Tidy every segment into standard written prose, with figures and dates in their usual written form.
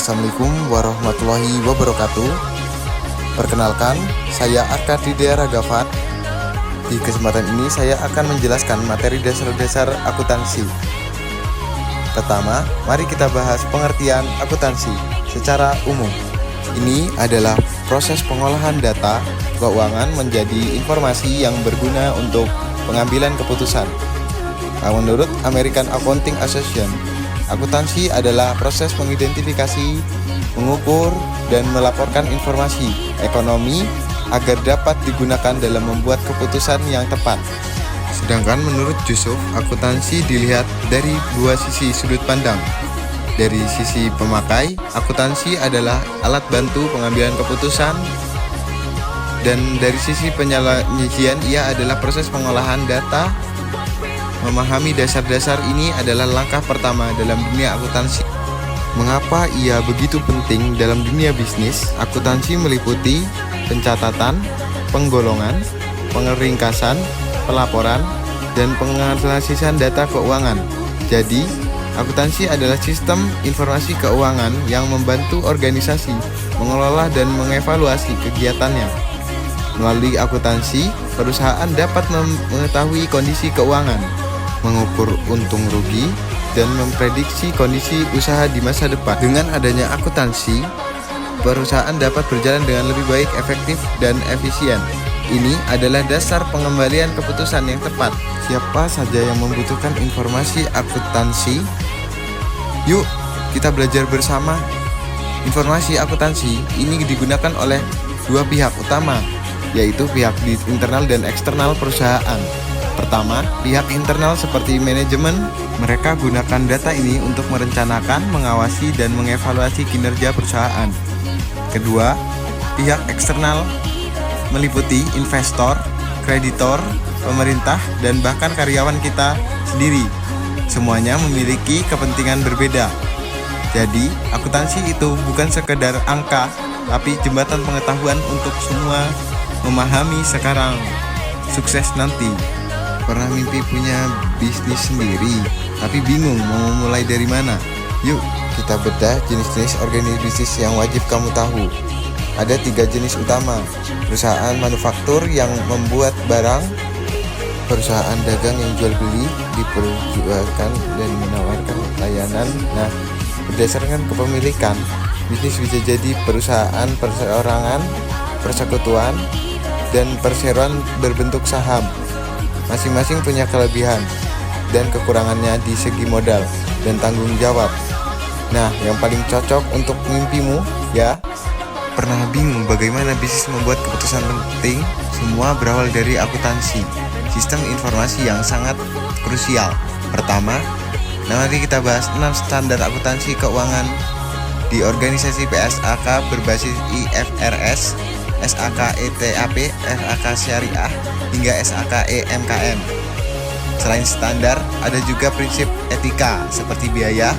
Assalamualaikum warahmatullahi wabarakatuh. Perkenalkan, saya Arkadidya Ragafat. Di kesempatan ini saya akan menjelaskan materi dasar-dasar akuntansi. Pertama, mari kita bahas pengertian akuntansi secara umum. Ini adalah proses pengolahan data keuangan menjadi informasi yang berguna untuk pengambilan keputusan. Menurut American Accounting Association, akuntansi adalah proses mengidentifikasi, mengukur, dan melaporkan informasi ekonomi agar dapat digunakan dalam membuat keputusan yang tepat. Sedangkan menurut Yusuf, akuntansi dilihat dari dua sisi sudut pandang. Dari sisi pemakai, akuntansi adalah alat bantu pengambilan keputusan, dan dari sisi penyajian, ia adalah proses pengolahan data. Memahami dasar-dasar ini adalah langkah pertama dalam dunia akuntansi. Mengapa ia begitu penting dalam dunia bisnis? Akuntansi meliputi pencatatan, penggolongan, pengeringkasan, pelaporan, dan penganalisan data keuangan. Jadi, akuntansi adalah sistem informasi keuangan yang membantu organisasi mengelola dan mengevaluasi kegiatannya. Melalui akuntansi, perusahaan dapat mengetahui kondisi keuangan, mengukur untung rugi, dan memprediksi kondisi usaha di masa depan. Dengan adanya akuntansi, perusahaan dapat berjalan dengan lebih baik, efektif, dan efisien. Ini adalah dasar pengembalian keputusan yang tepat. Siapa saja yang membutuhkan informasi akuntansi? Yuk, kita belajar bersama. Informasi akuntansi ini digunakan oleh dua pihak utama, yaitu pihak di internal dan eksternal perusahaan. Pertama, pihak internal seperti manajemen, mereka gunakan data ini untuk merencanakan, mengawasi, dan mengevaluasi kinerja perusahaan. Kedua, pihak eksternal meliputi investor, kreditor, pemerintah, dan bahkan karyawan kita sendiri. Semuanya memiliki kepentingan berbeda. Jadi, akuntansi itu bukan sekedar angka, tapi jembatan pengetahuan untuk semua memahami sekarang, sukses nanti. Pernah mimpi punya bisnis sendiri, tapi bingung mau mulai dari mana? Yuk, kita bedah jenis-jenis organisasi bisnis yang wajib kamu tahu. Ada 3 jenis utama: perusahaan manufaktur yang membuat barang, perusahaan dagang yang jual beli, diperjualkan dan menawarkan layanan. Nah, berdasarkan kepemilikan, bisnis bisa jadi perusahaan perseorangan, persekutuan, dan perseroan berbentuk saham. Masing-masing punya kelebihan dan kekurangannya di segi modal dan tanggung jawab. Nah, yang paling cocok untuk mimpimu ya. Pernah bingung bagaimana bisnis membuat keputusan penting? Semua berawal dari akuntansi, sistem informasi yang sangat krusial. Pertama, mari kita bahas 6 standar akuntansi keuangan di organisasi PSAK berbasis IFRS, SAK-ETAP, SAK Syariah, hingga SAK-EMKM. Selain standar, ada juga prinsip etika seperti biaya,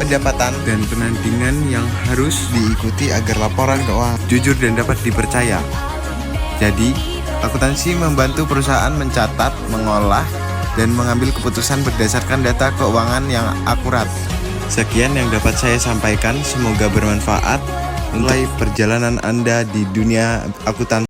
pendapatan, dan penandingan yang harus diikuti agar laporan keuangan jujur dan dapat dipercaya. Jadi, akuntansi membantu perusahaan mencatat, mengolah, dan mengambil keputusan berdasarkan data keuangan yang akurat. Sekian yang dapat saya sampaikan, semoga bermanfaat. Mulai perjalanan Anda di dunia akuntansi.